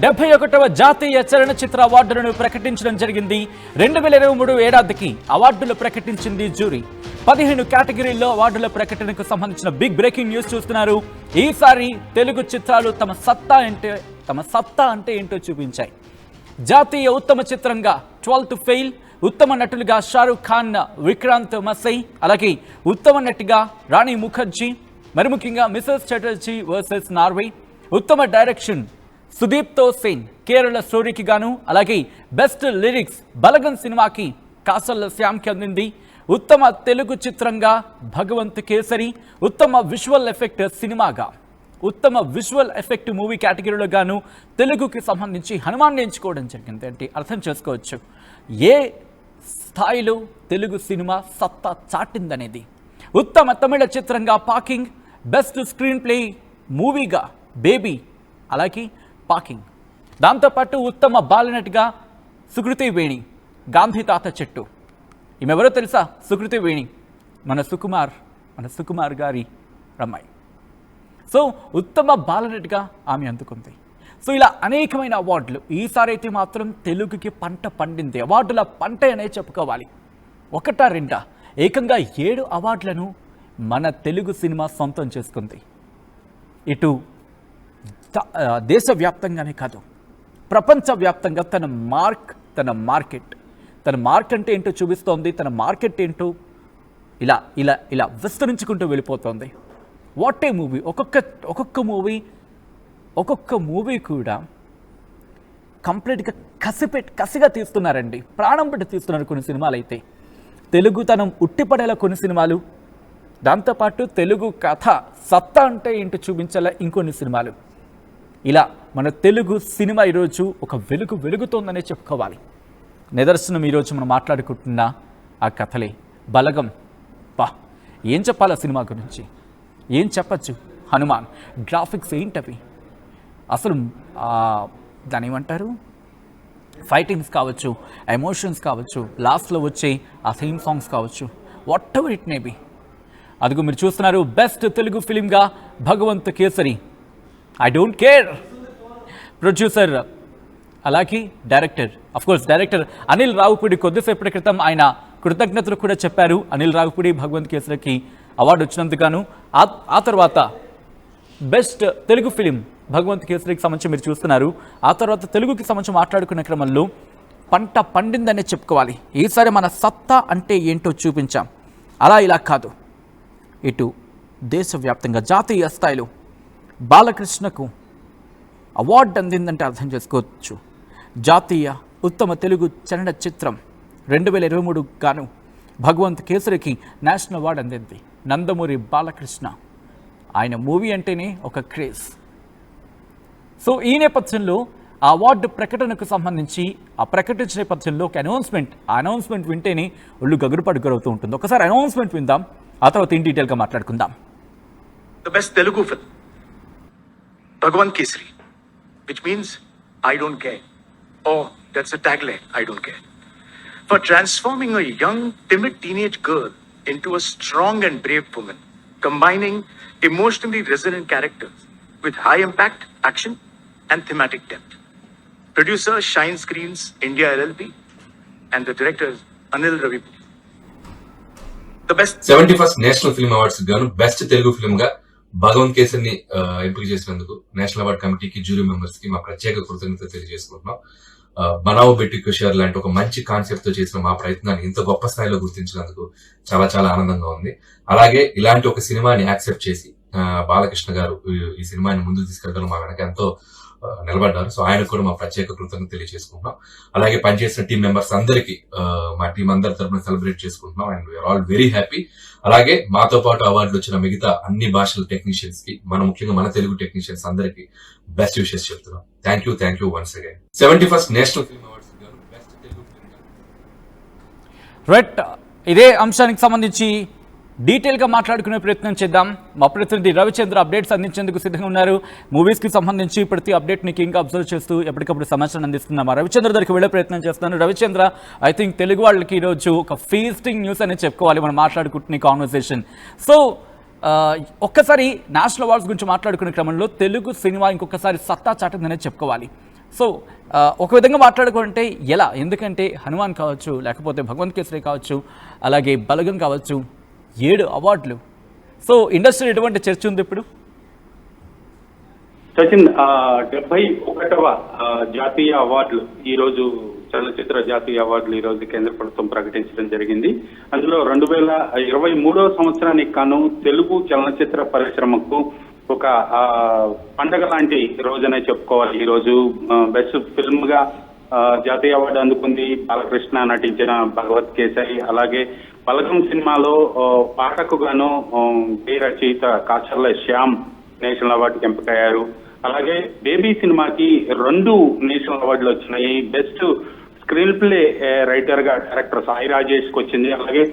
71వ జాతీయ చలనచిత్ర అవార్డులను ప్రకటించడం జరిగింది. 2023 ఏడాదికి అవార్డులు ప్రకటించింది జ్యూరీ. 15 కేటగిరీల్లో అవార్డుల ప్రకటనకు సంబంధించిన బిగ్ బ్రేకింగ్ న్యూస్ చూస్తున్నారు. ఈసారి తెలుగు చిత్రాలు తమ సత్తా అంటే ఏంటో చూపించాయి. జాతీయ ఉత్తమ చిత్రంగా 12th ఫెయిల్, ఉత్తమ నటులుగా షారుఖ్ ఖాన్, విక్రాంత్ మసై, అలాగే ఉత్తమ నటిగా రాణి ముఖర్జీ, మరి ముఖ్యంగా మిసెస్ చటర్జీ వర్సెస్ నార్వే, ఉత్తమ డైరెక్షన్ సుదీప్తో సేన్ కేరళ స్టోరీకి గాను, అలాగే బెస్ట్ లిరిక్స్ బలగం సినిమాకి కాసల్ల శ్యామ్కి అందింది. ఉత్తమ తెలుగు చిత్రంగా భగవంత్ కేసరి, ఉత్తమ విజువల్ ఎఫెక్ట్ సినిమాగా ఉత్తమ విజువల్ ఎఫెక్ట్ మూవీ కేటగిరీలో గాను తెలుగుకి సంబంధించి హనుమాన్ ఎంచుకోవడం జరిగింది. అంటే అర్థం చేసుకోవచ్చు ఏ స్థాయిలో తెలుగు సినిమా సత్తా చాటిందనేది. ఉత్తమ తమిళ చిత్రంగా పాకింగ్, బెస్ట్ స్క్రీన్ ప్లే మూవీగా బేబీ, అలాగే పాకింగ్. దాంతోపాటు ఉత్తమ బాలనటిగా సుకృతి వేణి, గాంధీ తాత చెట్టు. ఈమెవరో తెలుసా? సుకృతి వేణి మన సుకుమార్ గారి అమ్మాయి. సో ఉత్తమ బాలనటిగా ఆమె అందుకుంది. సో ఇలా అనేకమైన అవార్డులు. ఈసారి అయితే మాత్రం తెలుగుకి పంట పండింది. అవార్డుల పంట అనే చెప్పుకోవాలి. ఒకటా రెండా, ఏకంగా 7 అవార్డులను మన తెలుగు సినిమా సొంతం చేసుకుంది. ఇటు దేశవ్యాప్తంగానే కాదు, ప్రపంచవ్యాప్తంగా తన మార్క్ అంటే ఏంటో చూపిస్తోంది. తన మార్కెట్ ఏంటో ఇలా ఇలా ఇలా విస్తరించుకుంటూ వెళ్ళిపోతుంది. What a movie! ఒక్కొక్క మూవీ కూడా కంప్లీట్గా కసిగా తీస్తున్నారండి. ప్రాణం పెట్టి తీస్తున్నారు కొన్ని సినిమాలు. అయితే తెలుగుతనం ఉట్టిపడేలా కొన్ని సినిమాలు, దాంతోపాటు తెలుగు కథ సత్తా అంటే ఏంటో చూపించేలా ఇంకొన్ని సినిమాలు. ఇలా మన తెలుగు సినిమా ఈరోజు ఒక వెలుగుతోందనే చెప్పుకోవాలి. నిదర్శనం ఈరోజు మనం మాట్లాడుకుంటున్న ఆ కథలే. బలగం. ఏం చెప్పాలి ఆ సినిమా గురించి? ఏం చెప్పచ్చు? హనుమాన్ గ్రాఫిక్స్ ఏంటవి, అసలు దాని ఏమంటారు, ఫైటింగ్స్ కావచ్చు, ఎమోషన్స్ కావచ్చు, లాస్ట్లో వచ్చే ఆ థీమ్ సాంగ్స్ కావచ్చు, whatever it may be. అదిగో మీరు చూస్తున్నారు బెస్ట్ తెలుగు ఫిలింగా Bhagavanth Kesari. I don't care. Producer అలాగే డైరెక్టర్, డైరెక్టర్ అనిల్ రావుపూడి కొద్దిసేపటి క్రితం ఆయన కృతజ్ఞతలు కూడా చెప్పారు. అనిల్ రావుపూడి భగవంత్ కేసరికి అవార్డు వచ్చినందుకు. ఆ తర్వాత బెస్ట్ తెలుగు ఫిలిం భగవంత్ కేసరికి సంబంధించి మీరు చూస్తున్నారు. ఆ తర్వాత తెలుగుకి సంబంధించి మాట్లాడుకునే క్రమంలో పంట పండిందనే చెప్పుకోవాలి. ఈసారి మన సత్తా అంటే ఏంటో చూపించాం. అలా ఇలా కాదు, ఇటు దేశవ్యాప్తంగా జాతీయ స్థాయిలో బాలకృష్ణకు అవార్డు అందిందంటే అర్థం చేసుకోవచ్చు. జాతీయ ఉత్తమ తెలుగు చలన చిత్రం 2023 గాను భగవంత్ కేసరికి నేషనల్ అవార్డు అందింది. నందమూరి బాలకృష్ణ, ఆయన మూవీ అంటేనే ఒక క్రేజ్. సో ఈ నేపథ్యంలో ఆ అవార్డు ప్రకటనకు సంబంధించి ఆ ప్రకటించిన నేపథ్యంలో ఒక అనౌన్స్మెంట్ వింటేనే ఒళ్ళు గగురుపడుగురవుతూ ఉంటుంది. ఒకసారి అనౌన్స్మెంట్ విందాం, ఆ తర్వాత ఇన్ డీటెయిల్గా మాట్లాడుకుందాం. The best Telugu film, Bhagwan Kesari, which means I don't care. Oh, that's a tagline, I don't care. For transforming a young, timid teenage girl into a strong and brave woman, combining emotionally resonant characters with high impact action and thematic depth. Producer Shine Screens India LLP and the director Anil Ravipudi. The best 71st national film awards గాను best Telugu film గా భగవంత్ కేసరిని ఎంపిక చేసినందుకు national award కమిటీకి, jury members కి మా ప్రత్యేక కృతజ్ఞతలు తెలియజేసుకుంటున్నాం. బనావ్ బెట్టి కుషియర్ లాంటి ఒక మంచి కాన్సెప్ట్ తో చేసిన మా ప్రయత్నాన్ని ఇంత గొప్ప స్థాయిలో గుర్తించినందుకు చాలా చాలా ఆనందంగా ఉంది. అలాగే ఇలాంటి ఒక సినిమాని యాక్సెప్ట్ చేసి బాలకృష్ణ గారు ఈ సినిమాని ముందుకు తీసుకెళ్ళడం మా వెనక ఎంతో నిలబడ్డారు. సో ఆయనకు కూడా మా ప్రత్యేక కృతజ్ఞత తెలియజేసుకుంటున్నాం. అలాగే పనిచేసిన టీం మెంబర్స్ అందరికీ మా టీం అందరి తరఫున సెలబ్రేట్ చేసుకుంటున్నాం. And we are all very happy. అలాగే మాతో పాటు అవార్డులు వచ్చిన మిగతా అన్ని భాషల టెక్నీషియన్స్ కి, ముఖ్యంగా మన తెలుగు టెక్నీషియన్స్ అందరికీ బెస్ట్ విషెస్ చెప్తున్నాం. Thank you once again. 71st national film awards best Telugu film. Right, ఇదే అంశానికి సంబంధించి డీటెయిల్గా మాట్లాడుకునే ప్రయత్నం చేద్దాం. మా ప్రతినిధి రవిచంద్ర అప్డేట్స్ అందించేందుకు సిద్ధంగా ఉన్నారు. మూవీస్కి సంబంధించి ప్రతి అప్డేట్ని ఇంకా అబ్జర్వ్ చేస్తూ ఎప్పటికప్పుడు సమాచారం అందిస్తున్నాం. రవిచంద్ర దగ్గరికి వెళ్ళే ప్రయత్నం చేస్తున్నాను. రవిచంద్ర, ఐ థింక్ తెలుగు వాళ్ళకి ఈరోజు ఒక ఫీస్టింగ్ న్యూస్ అనేది చెప్పుకోవాలి మనం మాట్లాడుకుంటున్న కాన్వర్సేషన్. సో ఒక్కసారి నేషనల్ అవార్డ్స్ గురించి మాట్లాడుకునే క్రమంలో తెలుగు సినిమా ఇంకొకసారి సత్తా చాటిందనే చెప్పుకోవాలి. సో ఒక విధంగా మాట్లాడుకుంటే ఎలా, ఎందుకంటే హనుమాన్ కావచ్చు, లేకపోతే భగవంత్ కేసరి కావచ్చు, అలాగే బలగం కావచ్చు, 7 అవార్డులు. సో ఇండస్ట్రీ ఎటువంటి చర్చ ఉంది ఇప్పుడు? సచిన్, 71వ జాతీయ అవార్డులు ఈ రోజు, చలనచిత్ర జాతీయ అవార్డులు ఈ రోజు కేంద్ర ప్రభుత్వం ప్రకటించడం జరిగింది. అందులో 2023వ సంవత్సరానికి గాను తెలుగు చలనచిత్ర పరిశ్రమకు ఒక పండగ లాంటి రోజనే చెప్పుకోవాలి. ఈ రోజు బెస్ట్ ఫిల్మ్ గా జాతీయ అవార్డు అందుకుంది బాలకృష్ణ నటించిన భగవత్ కేసరి. అలాగే బలగం సినిమాలో పాటకు గాను రచయిత కాచర్ల శ్యామ్ నేషనల్ అవార్డుకి ఎంపికయ్యారు. అలాగే బేబీ సినిమాకి 2 నేషనల్ అవార్డులు వచ్చినాయి. బెస్ట్ స్క్రీన్ ప్లే రైటర్ గా డైరెక్టర్ సాయి రాజేష్ కి వచ్చింది. అలాగే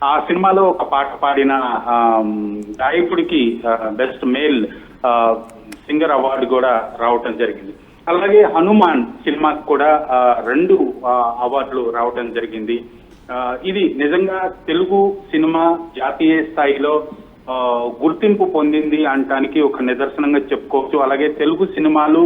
ఆ సినిమాలో ఒక పాట పాడిన గాయకుడికి బెస్ట్ మేల్ సింగర్ అవార్డు కూడా రావటం జరిగింది. అలాగే హనుమాన్ సినిమాకి కూడా 2 అవార్డులు రావటం జరిగింది. ఇది నిజంగా తెలుగు సినిమా జాతీయ స్థాయిలో గుర్తింపు పొందింది అనటానికి ఒక నిదర్శనంగా చెప్పుకోవచ్చు. అలాగే తెలుగు సినిమాలు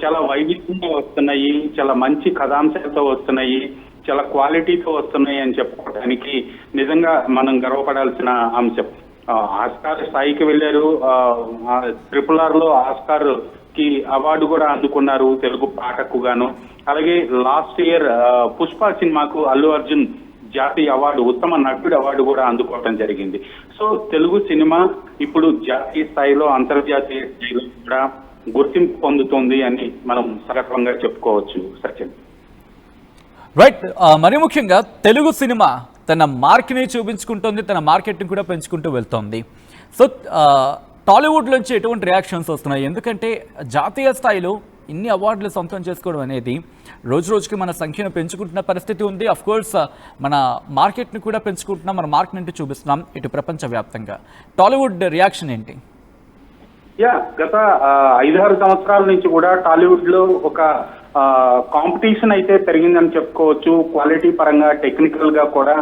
చాలా వైవిధ్యంగా వస్తున్నాయి, చాలా మంచి కథాంశాలతో వస్తున్నాయి, చాలా క్వాలిటీతో వస్తున్నాయి అని చెప్పుకోవడానికి నిజంగా మనం గర్వపడాల్సిన అంశం. ఆస్కార్ స్థాయికి వెళ్ళారు. RRR లో ఆస్కార్ కి అవార్డు కూడా అందుకున్నారు తెలుగు పాటకు గాను. అలాగే లాస్ట్ ఇయర్ పుష్ప సినిమాకు అల్లు అర్జున్ జాతీయ అవార్డు, ఉత్తమ నటుడు అవార్డు కూడా అందుకోవడం జరిగింది. సో తెలుగు సినిమా ఇప్పుడు జాతీయ స్థాయిలో, అంతర్జాతీయ స్థాయిలో కూడా గుర్తింపు పొందుతుంది అని మనం సగర్వంగా చెప్పుకోవచ్చు సచిన్. రైట్. మరి ముఖ్యంగా తెలుగు సినిమా తన మార్క్ని చూపించుకుంటుంది, తన మార్కెట్ని కూడా పెంచుకుంటూ వెళ్తోంది. సో టాలీవుడ్ నుంచి ఎటువంటి రియాక్షన్స్ వస్తున్నాయి? ఎందుకంటే జాతీయ స్థాయిలో ఇన్ని అవార్డులు సొంతం చేసుకోవడం అనేది రోజు రోజుకి మన సంఖ్యను పెంచుకుంటున్న పరిస్థితి ఉంది. అఫ్ కోర్స్ మన మార్కెట్ని కూడా పెంచుకుంటున్నాం, మన మార్కెట్ని చూపిస్తున్నాం ఇటు ప్రపంచవ్యాప్తంగా. టాలీవుడ్ రియాక్షన్ ఏంటి? గత 5-6 సంవత్సరాల నుంచి కూడా టాలీవుడ్ లో ఒక కాంపిటీషన్ అయితే పెరిగిందని చెప్పుకోవచ్చు. క్వాలిటీ పరంగా, టెక్నికల్ గా కూడా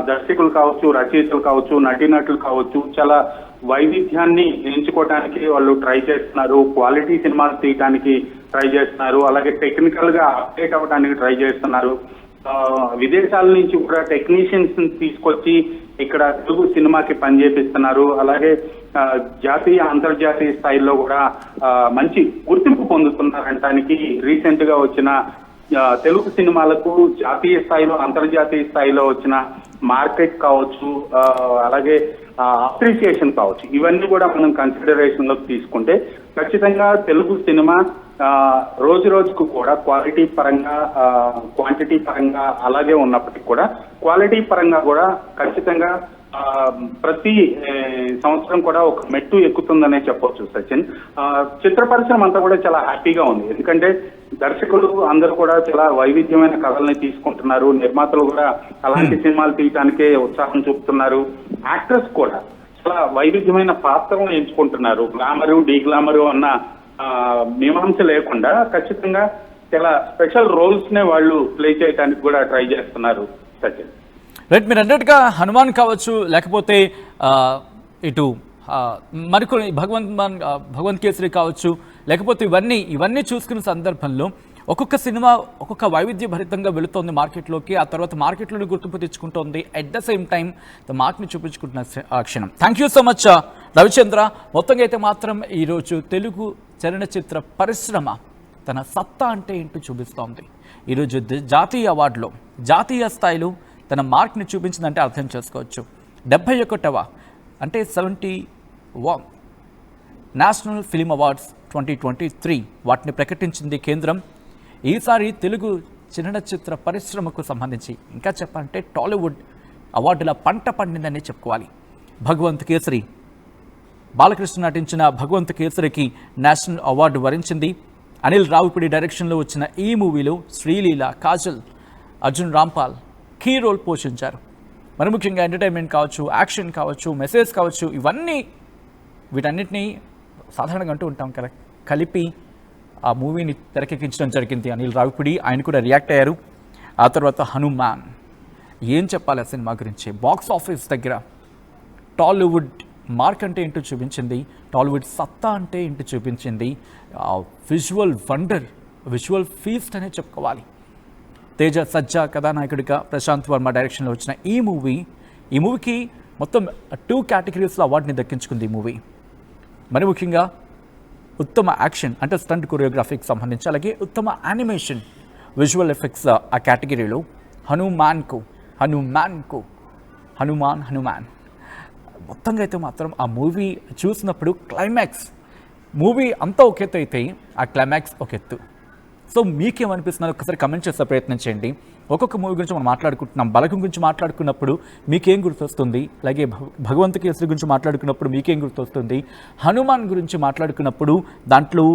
దర్శకులు కావచ్చు, రచయితలు కావచ్చు, నటీనటులు కావచ్చు, చాలా వైవిధ్యాన్ని ఎంచుకోవడానికి వాళ్ళు ట్రై చేస్తున్నారు. క్వాలిటీ సినిమాలు తీయడానికి ట్రై చేస్తున్నారు. అలాగే టెక్నికల్ గా అప్డేట్ అవ్వడానికి ట్రై చేస్తున్నారు. విదేశాల నుంచి కూడా టెక్నీషియన్స్ తీసుకొచ్చి ఇక్కడ తెలుగు సినిమాకి పనిచేపిస్తున్నారు. అలాగే జాతీయ, అంతర్జాతీయ స్థాయిలో కూడా మంచి గుర్తింపు పొందుతున్నారంటానికి రీసెంట్ గా వచ్చిన తెలుగు సినిమాలకు జాతీయ స్థాయిలో, అంతర్జాతీయ స్థాయిలో వచ్చిన మార్కెట్ కావచ్చు, అలాగే అప్రిసియేషన్ కావచ్చు, ఇవన్నీ కూడా మనం కన్సిడరేషన్ లోకి తీసుకుంటే ఖచ్చితంగా తెలుగు సినిమా రోజు రోజుకు కూడా క్వాలిటీ పరంగా, క్వాంటిటీ పరంగా అలాగే ఉన్నప్పటికీ కూడా క్వాలిటీ పరంగా కూడా ఖచ్చితంగా ప్రతి సంవత్సరం కూడా ఒక మెట్టు ఎక్కుతుందనే చెప్పొచ్చు సచిన్. చిత్ర పరిశ్రమ అంతా కూడా చాలా హ్యాపీగా ఉంది. ఎందుకంటే దర్శకులు అందరూ కూడా చాలా వైవిధ్యమైన కథల్ని తీసుకుంటున్నారు. నిర్మాతలు కూడా అలాంటి సినిమాలు తీయడానికే ఉత్సాహం చూపుతున్నారు. యాక్టర్స్ కూడా చాలా వైవిధ్యమైన పాత్రలను ఎంచుకుంటున్నారు. గ్లామరు, డీ గ్లామరు అన్న మీమాంస లేకుండా ఖచ్చితంగా చాలా స్పెషల్ రోల్స్ నే వాళ్ళు ప్లే చేయడానికి కూడా ట్రై చేస్తున్నారు సచిన్. రైట్. మీరు అన్నట్టుగా హనుమాన్ కావచ్చు, లేకపోతే ఇటు మరికొన్ని భగవంత్ కేసరి కావచ్చు, లేకపోతే ఇవన్నీ చూసుకున్న సందర్భంలో ఒక్కొక్క సినిమా ఒక్కొక్క వైవిధ్య భరితంగా వెళుతోంది మార్కెట్లోకి. ఆ తర్వాత మార్కెట్లోని గుర్తింపు తెచ్చుకుంటోంది. అట్ ద సేమ్ టైం మార్క్ని చూపించుకుంటున్న ఆ క్షణం. Thank you so much Ravichandra. మొత్తంగా అయితే మాత్రం ఈరోజు తెలుగు చలనచిత్ర పరిశ్రమ తన సత్తా అంటే ఏంటో చూపిస్తోంది. ఈరోజు జాతీయ అవార్డులో, జాతీయ స్థాయిలో తన మార్క్ని చూపించిందంటే అర్థం చేసుకోవచ్చు. 71వ అంటే 71 నేషనల్ ఫిలిం అవార్డ్స్ 2023 వాటిని ప్రకటించింది కేంద్రం. ఈసారి తెలుగు చలనచిత్ర పరిశ్రమకు సంబంధించి ఇంకా చెప్పాలంటే టాలీవుడ్ అవార్డుల పంట పండిందని చెప్పుకోవాలి. భగవంత్ కేసరి, బాలకృష్ణ నటించిన భగవంత్ కేసరికి నేషనల్ అవార్డు వరించింది. అనిల్ రావిపూడి డైరెక్షన్లో వచ్చిన ఈ మూవీలో శ్రీలీల, కాజల్, అర్జున్ రాంపాల్ కీ రోల్ పోషించారు. మరి ముఖ్యంగా ఎంటర్టైన్మెంట్ కావచ్చు, యాక్షన్ కావచ్చు, మెసేజ్ కావచ్చు, వీటన్నిటినీ సాధారణంగా అంటూ ఉంటాం కదా, కలిపి ఆ మూవీని తెరకెక్కించడం జరిగింది అనిల్ రావిపూడి. ఆయన కూడా రియాక్ట్ అయ్యారు. ఆ తర్వాత హనుమాన్, ఏం చెప్పాలి ఆ సినిమా గురించి? బాక్స్ ఆఫీస్ దగ్గర టాలీవుడ్ మార్క్ అంటే ఏంటో చూపించింది, టాలీవుడ్ సత్తా అంటే ఏంటో చూపించింది. విజువల్ వండర్ విజువల్ ఫీస్ట్ అనే చెప్పుకోవాలి. తేజ సజ్జా కథానాయకుడిగా ప్రశాంత్ వర్మ డైరెక్షన్లో వచ్చిన ఈ మూవీకి మొత్తం 2 కేటగిరీస్లో అవార్డుని దక్కించుకుంది ఈ మూవీ. మరి ముఖ్యంగా ఉత్తమ యాక్షన్ అంటే స్టంట్ కొరియోగ్రఫీకి సంబంధించి, అలాగే ఉత్తమ యానిమేషన్ విజువల్ ఎఫెక్ట్స్ ఆ కేటగిరీలో హనుమాన్ మొత్తంగా అయితే మాత్రం ఆ మూవీ చూసినప్పుడు క్లైమాక్స్, మూవీ అంతా ఒక ఎత్తు అయితే ఆ క్లైమాక్స్ ఒక ఎత్తు. సో మీకేమనిపిస్తున్నారు ఒకసారి కమెంట్ చేసే ప్రయత్నం చేయండి. ఒక్కొక్క మూవీ గురించి మనం మాట్లాడుకుంటున్నాం. బలగం గురించి మాట్లాడుకున్నప్పుడు మీకేం గుర్తొస్తుంది, అలాగే భగవంత్ కేసరి గురించి మాట్లాడుకున్నప్పుడు మీకేం గుర్తొస్తుంది, హనుమాన్ గురించి మాట్లాడుకున్నప్పుడు దాంట్లో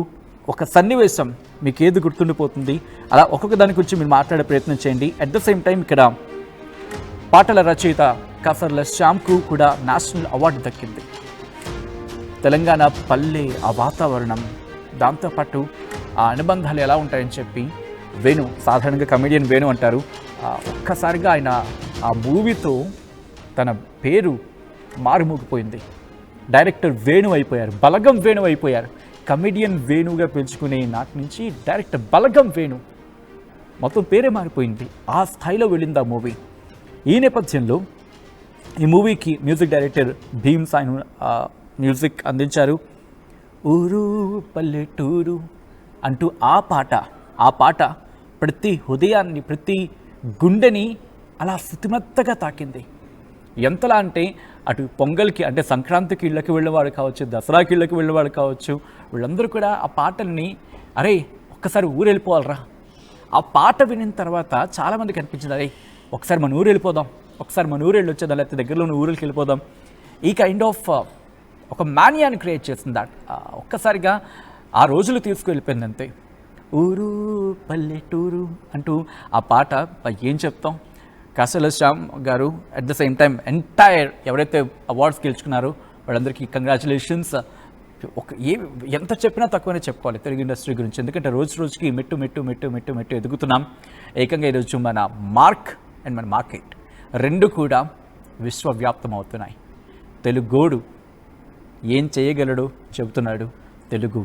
ఒక సన్నివేశం మీకు ఏది గుర్తుండిపోతుంది, అలా ఒక్కొక్క దాని గురించి మీరు మాట్లాడే ప్రయత్నం చేయండి. అట్ ద సేమ్ టైం ఇక్కడ పాటల రచయిత కాసర్ల శ్యామ్కు కూడా నేషనల్ అవార్డు దక్కింది. తెలంగాణ పల్లె, ఆ వాతావరణం, దాంతోపాటు ఆ అనుబంధాలు ఎలా ఉంటాయని చెప్పి వేణు, సాధారణంగా కమెడియన్ వేణు అంటారు, ఒక్కసారిగా ఆయన ఆ మూవీతో తన పేరు మారుమోగిపోయింది. డైరెక్టర్ వేణు అయిపోయారు, బలగం వేణు అయిపోయారు. కమెడియన్ వేణుగా పిలుచుకునే నాటి నుంచి డైరెక్టర్ బలగం వేణు, మొత్తం పేరే మారిపోయింది. ఆ స్థాయిలో వెళ్ళింది ఆ మూవీ. ఈ నేపథ్యంలో ఈ మూవీకి మ్యూజిక్ డైరెక్టర్ భీమ్ సాయిన్ మ్యూజిక్ అందించారు. ఊరు పల్లెటూరు అంటూ ఆ పాట ప్రతి హృదయాన్ని, ప్రతి గుండెని అలా శుతిమెత్తగా తాకింది. ఎంతలా అంటే అటు పొంగల్కి అంటే సంక్రాంతికి ఇళ్ళకి వెళ్ళేవాడు కావచ్చు, దసరాకి ఇళ్ళకి వెళ్ళేవాడు కావచ్చు, వీళ్ళందరూ కూడా ఆ పాటల్ని అరే ఒక్కసారి ఊరు వెళ్ళిపోవాలరా. ఆ పాట వినిన తర్వాత చాలామందికి అనిపించింది అరే ఒకసారి మన ఊరు వెళ్ళిపోదాం, ఒకసారి మన ఊరు వెళ్ళి వచ్చేదాం, లేకపోతే దగ్గరలో ఉన్న ఊరికి వెళ్ళిపోదాం. ఈ కైండ్ ఆఫ్ ఒక మానియాని క్రియేట్ చేసింది. ఒక్కసారిగా ఆ రోజులు తీసుకువెళ్ళిపోయింది అంతే. ఊరు పల్లెటూరు అంటూ ఆ పాట ఏం చెప్తాం. కాసర్ల శ్యామ్ గారు at the same time entire ఎవరైతే అవార్డ్స్ గెలుచుకున్నారో వాళ్ళందరికీ కంగ్రాచులేషన్స్. ఎంత చెప్పినా తక్కువనే చెప్పుకోవాలి తెలుగు ఇండస్ట్రీ గురించి, ఎందుకంటే రోజు రోజుకి మెట్టు ఎదుగుతున్నాం. ఏకంగా ఈరోజు మన మార్క్ అండ్ మన మార్కెట్ రెండు కూడా విశ్వవ్యాప్తం అవుతున్నాయి. తెలుగోడు ఏం చేయగలడో చెబుతున్నాడు, తెలుగు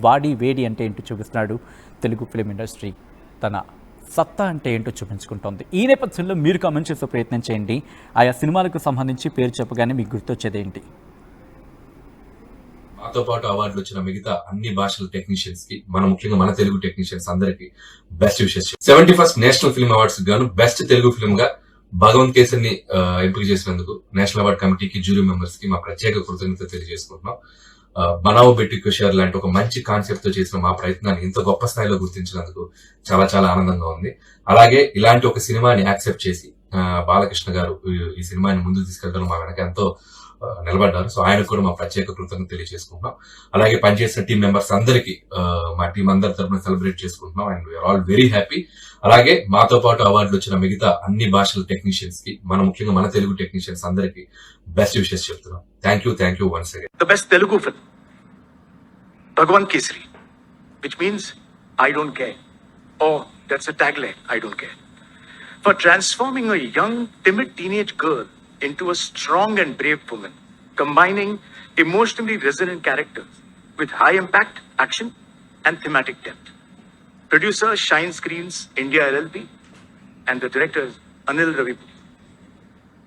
వాడి వేడి అంటే ఏంటో చూపిస్తున్నాడు. తెలుగు ఫిలిం ఇండస్ట్రీ తన సత్తా అంటే ఏంటో చూపించుకుంటోంది. ఈ నేపథ్యంలో మీరు కామెంట్ చేసే ప్రయత్నం చేయండి. ఆయా సినిమాలకు సంబంధించి పేరు చెప్పగానే మీకు గుర్తొచ్చేది ఏంటి? మాతో పాటు అవార్డులు వచ్చిన మిగతా అన్ని భాషల టెక్నీషియన్స్ కి, ముఖ్యంగా మన తెలుగు టెక్నీషియన్స్ అందరికి best wishes. 71st national film awards గాను బెస్ట్ తెలుగు ఫిల్మ్ గా భగవంత్ కేసరిని ఎంపిక చేసినందుకు నేషనల్ అవార్డ్ కమిటీకి, జ్యూరీ మెంబర్స్ కి మా ప్రత్యేక కృతజ్ఞత తెలియజేసుకుంటున్నాం. బనావో బెట్టి కుషియర్ లాంటి ఒక మంచి కాన్సెప్ట్ తో చేసిన మా ప్రయత్నాన్ని ఇంత గొప్ప స్థాయిలో గుర్తించినందుకు చాలా చాలా ఆనందంగా ఉంది. అలాగే ఇలాంటి ఒక సినిమాని యాక్సెప్ట్ చేసి బాలకృష్ణ గారు ఈ సినిమాని ముందుకు తీసుకెళ్తారు, మా వెనక ఎంతో నిలబడ్డారు. సో ఆయనకు కూడా మా ప్రత్యేక కృతజ్ఞత తెలియజేసుకుంటున్నాం. అలాగే పనిచేసిన టీం మెంబర్స్ అందరికి మా టీం అందరి తరఫున సెలబ్రేట్ చేసుకుంటున్నాం and we are all very happy. అలాగే మాతో పాటు అవార్డులు వచ్చిన మిగతా అన్ని భాషల టెక్నీషియన్స్ కి, ముఖ్యంగా మన తెలుగు టెక్నీషియన్స్ అందరికి బెస్ట్ విషెస్ చెప్తున్నాం. Thank you once again. The best Telugu film, Bhagwan Kesari, which means I don't care. Oh, that's a tagline, I don't care. For transforming a young, timid teenage girl into a strong and brave woman, combining emotionally resonant characters with high impact action and thematic depth. Producer Shine Screens India LLP and the director Anil Ravi.